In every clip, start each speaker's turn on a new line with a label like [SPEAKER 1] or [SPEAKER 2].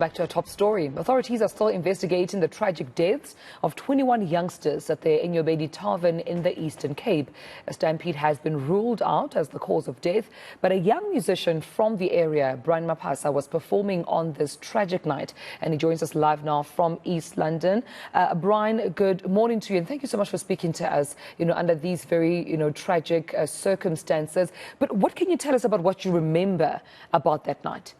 [SPEAKER 1] Back to our top story. Authorities are still investigating the tragic deaths of 21 youngsters at the Enyobeni Tavern in the Eastern Cape. A stampede has been ruled out as the cause of death, but a young musician from the area, Mapasa, was performing on this tragic night, and he joins us live now from East London. Brian, good morning to you, and thank you so much for speaking to us, under these very, tragic circumstances. But what can you tell us about what you remember about that night?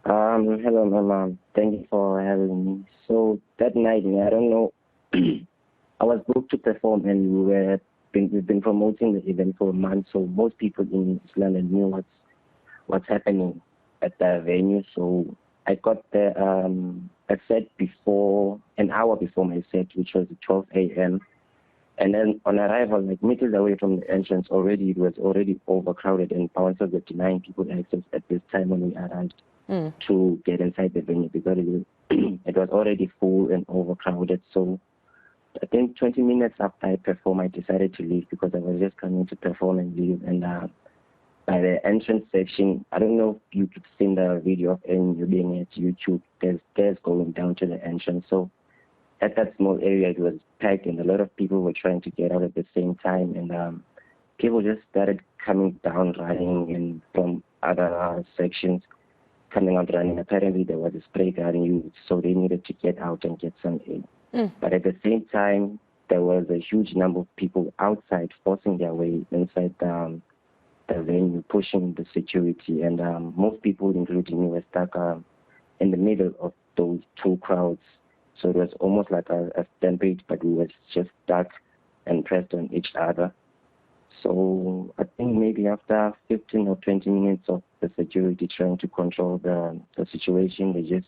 [SPEAKER 2] Hello, Mama. Thank you for having me. So that night, I don't know, I was booked to perform, and we've been promoting the event for a month. So most people in East London knew what's happening at the venue. So I got there a set before, an hour before my set, which was at 12 a.m. And then on arrival, like meters away from the entrance, it was already overcrowded, and bouncers were denying people access at this time when we arrived. To get inside the venue because it was already full and overcrowded. So I think 20 minutes after I performed, I decided to leave because I was just coming to perform and leave. And by the entrance section, I don't know if you could see the video of Enyobeni at YouTube. There's stairs going down to the entrance. So at that small area, it was packed, and a lot of people were trying to get out at the same time. And people just started coming down, running, and from other sections. Coming out running. Apparently there was a spray gun used, so they needed to get out and get some aid. But at the same time, there was a huge number of people outside forcing their way inside the venue, pushing the security. And most people, including me, were stuck in the middle of those two crowds. So it was almost like a stampede, but we were just stuck and pressed on each other. So I think maybe after 15 or 20 minutes of the security trying to control the situation,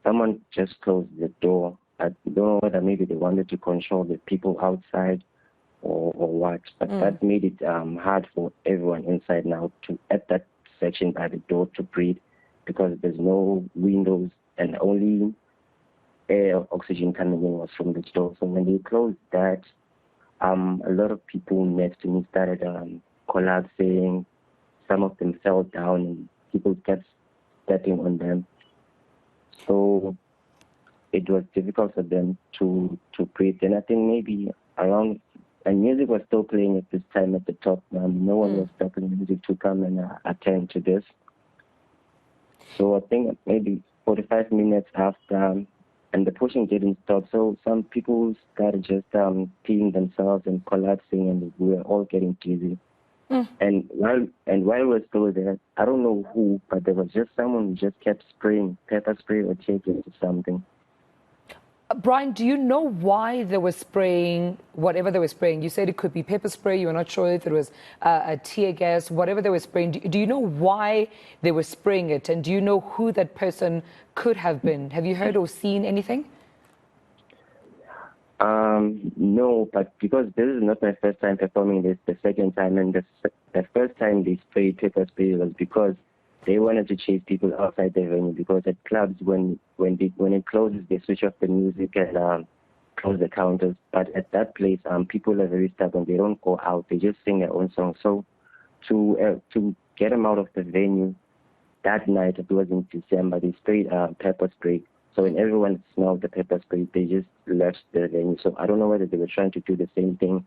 [SPEAKER 2] someone just closed the door. I don't know whether maybe they wanted to control the people outside or what, but that made it hard for everyone inside now at that section by the door to breathe, because there's no windows and only air, oxygen coming in was from the door. So when they closed that, a lot of people next to me started collapsing. Some of them fell down, and people kept stepping on them. So it was difficult for them to breathe. And I think maybe and music was still playing at this time at the top. No one was stopping music to come and attend to this. So I think maybe 45 minutes after, and the pushing didn't stop, so some people started just peeing themselves and collapsing, and we were all getting dizzy. And while we're still there, I don't know who, but there was just someone who just kept spraying pepper spray or tear gas or something.
[SPEAKER 1] Brian, do you know why they were spraying whatever they were spraying? You said it could be pepper spray. You were not sure if it was a tear gas, whatever they were spraying. Do you know why they were spraying it? And do you know who that person could have been? Have you heard or seen anything?
[SPEAKER 2] No, but because this is not my first time performing this, the second time, and the first time they sprayed pepper spray was because they wanted to chase people outside the venue, because at clubs, when it closes, they switch off the music and close the counters. But at that place, people are very stubborn. They don't go out. They just sing their own songs. So to get them out of the venue that night, it was in December, they sprayed pepper spray. So when everyone smelled the pepper spray, they just left the venue. So I don't know whether they were trying to do the same thing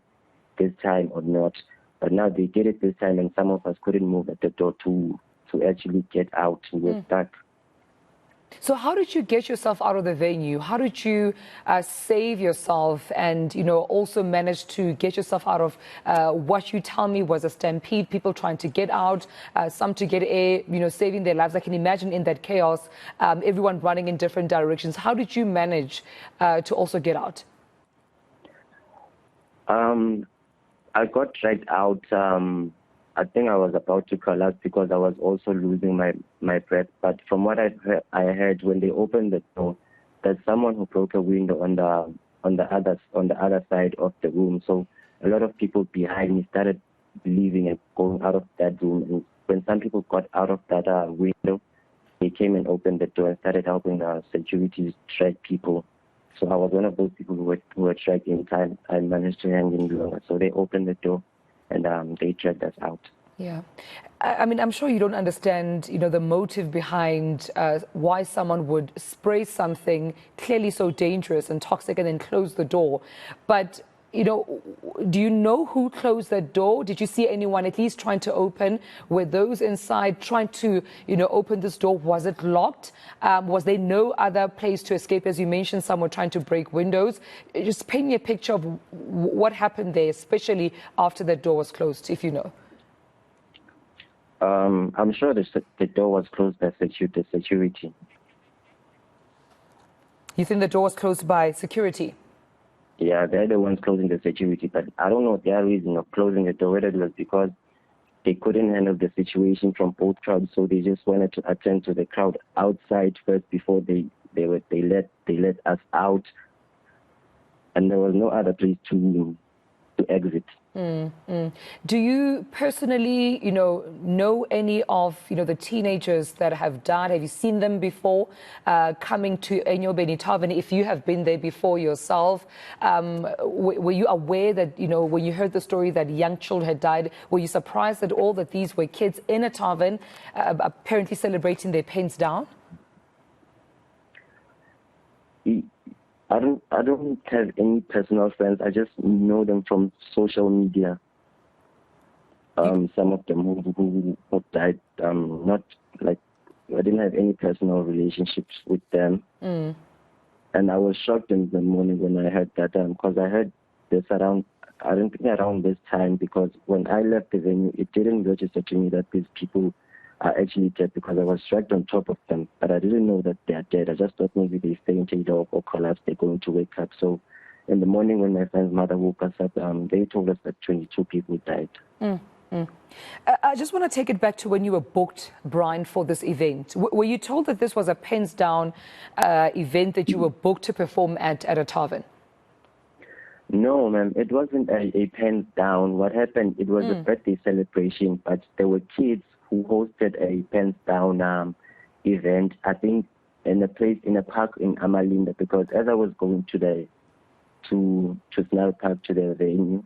[SPEAKER 2] this time or not. But now they did it this time, and some of us couldn't move at the door to actually get out. We were stuck.
[SPEAKER 1] So how did you get yourself out of the venue? How did you save yourself and, also manage to get yourself out of what you tell me was a stampede, people trying to get out, some to get air, saving their lives? I can imagine in that chaos, everyone running in different directions. How did you manage to also get out?
[SPEAKER 2] I got dragged out. I think I was about to collapse because I was also losing my breath. But from what I heard, when they opened the door, there's someone who broke a window on the other side of the room. So a lot of people behind me started leaving and going out of that room. And when some people got out of that window, they came and opened the door and started helping security drag people. So I was one of those people who were dragged in time. I managed to hang in longer. So they opened the door and they dragged us out.
[SPEAKER 1] Yeah. I mean, I'm sure you don't understand, the motive behind why someone would spray something clearly so dangerous and toxic and then close the door. But, do you know who closed that door? Did you see anyone at least trying to open? Were those inside trying to, open this door? Was it locked? Was there no other place to escape? As you mentioned, someone trying to break windows. Just paint me a picture of what happened there, especially after that door was closed, if you know.
[SPEAKER 2] I'm sure the door was closed by the security.
[SPEAKER 1] You think the door was closed by security?
[SPEAKER 2] Yeah, they're the ones closing the security, but I don't know their reason of closing the door, whether it was because they couldn't handle the situation from both crowds, so they just wanted to attend to the crowd outside first before they let us out, and there was no other place to exit.
[SPEAKER 1] Do you personally, know any of, the teenagers that have died? Have you seen them before coming to Enyobeni Tavern? If you have been there before yourself, were you aware that, when you heard the story that young children had died, were you surprised at all that these were kids in a tavern apparently celebrating their pens down?
[SPEAKER 2] I don't have any personal friends. I just know them from social media. Some of them who died, not like I didn't have any personal relationships with them. And I was shocked in the morning when I heard that, because I heard this around this time, because when I left the venue, it didn't register to me that these people are actually dead, because I was dragged on top of them, but I didn't know that they are dead. I just thought maybe they fainted or collapsed, they're going to wake up. So in the morning when my friend's mother woke us up, they told us that 22 people died.
[SPEAKER 1] I just want to take it back to when you were booked, Brian, for this event. Were you told that this was a pens down event that you were booked to perform at a tavern?
[SPEAKER 2] No, ma'am, it wasn't a pens down. What happened, it was a birthday celebration, but there were kids who hosted a pens down event, I think in a park in Amalinda, because as I was going to Snell Park to the venue,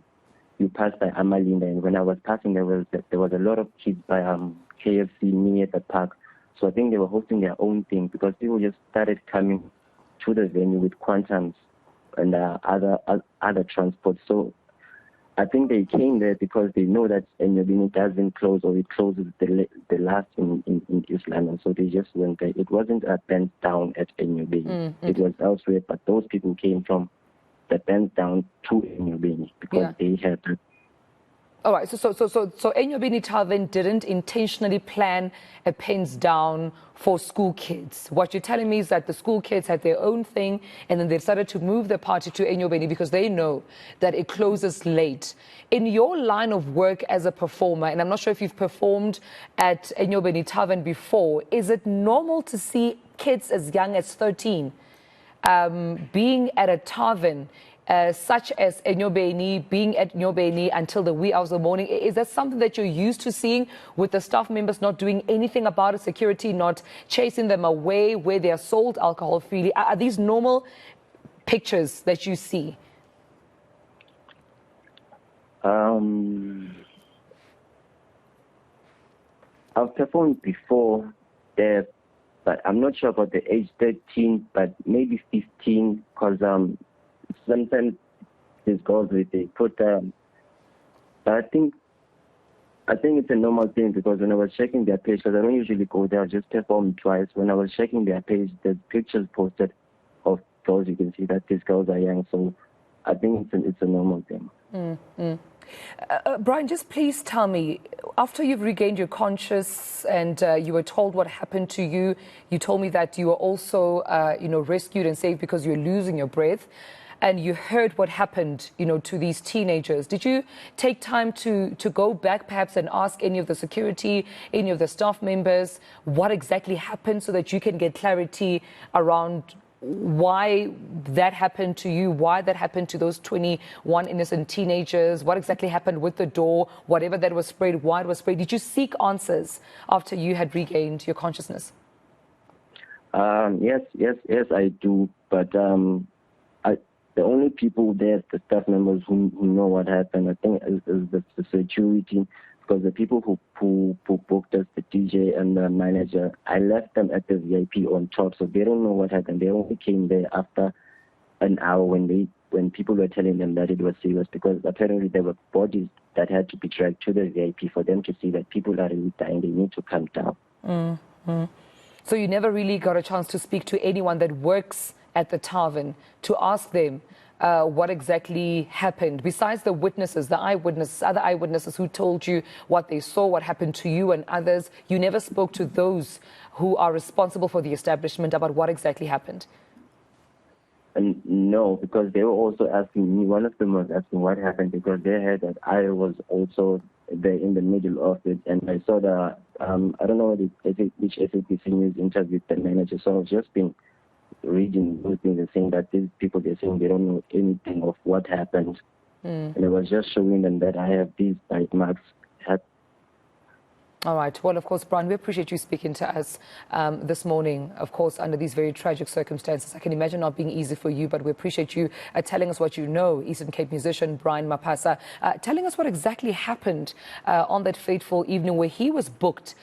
[SPEAKER 2] you passed by Amalinda, and when I was passing, there was a lot of kids by KFC near the park. So I think they were hosting their own thing, because people just started coming to the venue with quantums and other transport. So I think they came there because they know that Enyobeni doesn't close, or it closes the last in East London. So they just went there. It wasn't a band down at Enyobeni. It was elsewhere, but those people came from the band down to Enyobeni because they had that.
[SPEAKER 1] All right, so Enyobeni Tavern didn't intentionally plan a pens down for school kids. What you're telling me is that the school kids had their own thing, and then they decided to move the party to Enyobeni because they know that it closes late. In your line of work as a performer, and I'm not sure if you've performed at Enyobeni Tavern before, is it normal to see kids as young as 13 being at a tavern such as Enyobeni, being at Enyobeni until the wee hours of the morning? Is that something that you're used to seeing, with the staff members not doing anything about it, security not chasing them away where they are sold alcohol freely? Are these normal pictures that you see?
[SPEAKER 2] I've performed before there, but I'm not sure about the age 13, but maybe 15, because sometimes these girls, they put but I think it's a normal thing, because when I was checking their page, because I don't usually go there, I just perform twice. When I was checking their page, there's pictures posted of girls. You can see that these girls are young, so I think it's a normal thing.
[SPEAKER 1] Brian, just please tell me, after you've regained your conscious and you were told what happened to you, you told me that you were also, rescued and saved because you're losing your breath, and you heard what happened, to these teenagers. Did you take time to go back perhaps and ask any of the security, any of the staff members what exactly happened, so that you can get clarity around why that happened to you, why that happened to those 21 innocent teenagers, what exactly happened with the door, whatever that was sprayed, why it was sprayed? Did you seek answers after you had regained your consciousness?
[SPEAKER 2] Yes, I do. But the only people there, the staff members who know what happened, I think, is the security, because the people who booked us, the DJ and the manager, I left them at the VIP on top, so they don't know what happened. They only came there after an hour when people were telling them that it was serious, because apparently there were bodies that had to be dragged to the VIP for them to see that people are really dying. They need to come down.
[SPEAKER 1] Mm-hmm. So you never really got a chance to speak to anyone that works at the tavern to ask them what exactly happened, besides the witnesses, the eyewitnesses, other eyewitnesses who told you what they saw, what happened to you and others. You never spoke to those who are responsible for the establishment about what exactly happened?
[SPEAKER 2] And no, because they were also asking me, one of them was asking what happened, because they heard that I was also there in the middle of it. And I saw the, I don't know which SABC News interviewed the manager, so I've just been reading those things and saying that these people, they're saying they don't know anything of what happened. And I was just showing them that I have these bite marks.
[SPEAKER 1] All right. Well, of course, Brian, we appreciate you speaking to us this morning, of course, under these very tragic circumstances. I can imagine not being easy for you, but we appreciate you telling us what you know. Eastern Cape musician Brian Mapasa, telling us what exactly happened on that fateful evening where he was booked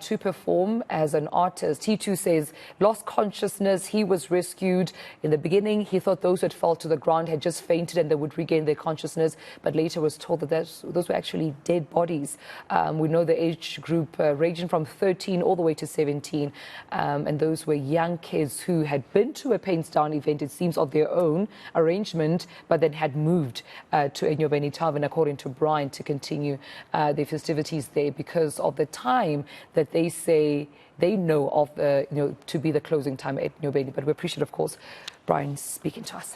[SPEAKER 1] to perform as an artist. He too says lost consciousness. He was rescued. In the beginning, he thought those who had fallen to the ground had just fainted and they would regain their consciousness, but later was told that those were actually dead bodies. We know the age group ranging from 13 all the way to 17, and those were young kids who had been to a Pains Down event, it seems, of their own arrangement, but then had moved to Enyobeni Tavern, according to Brian, to continue their festivities there because of the time that they say they know of, to be the closing time at Enyobeni. But we appreciate, of course, Brian speaking to us.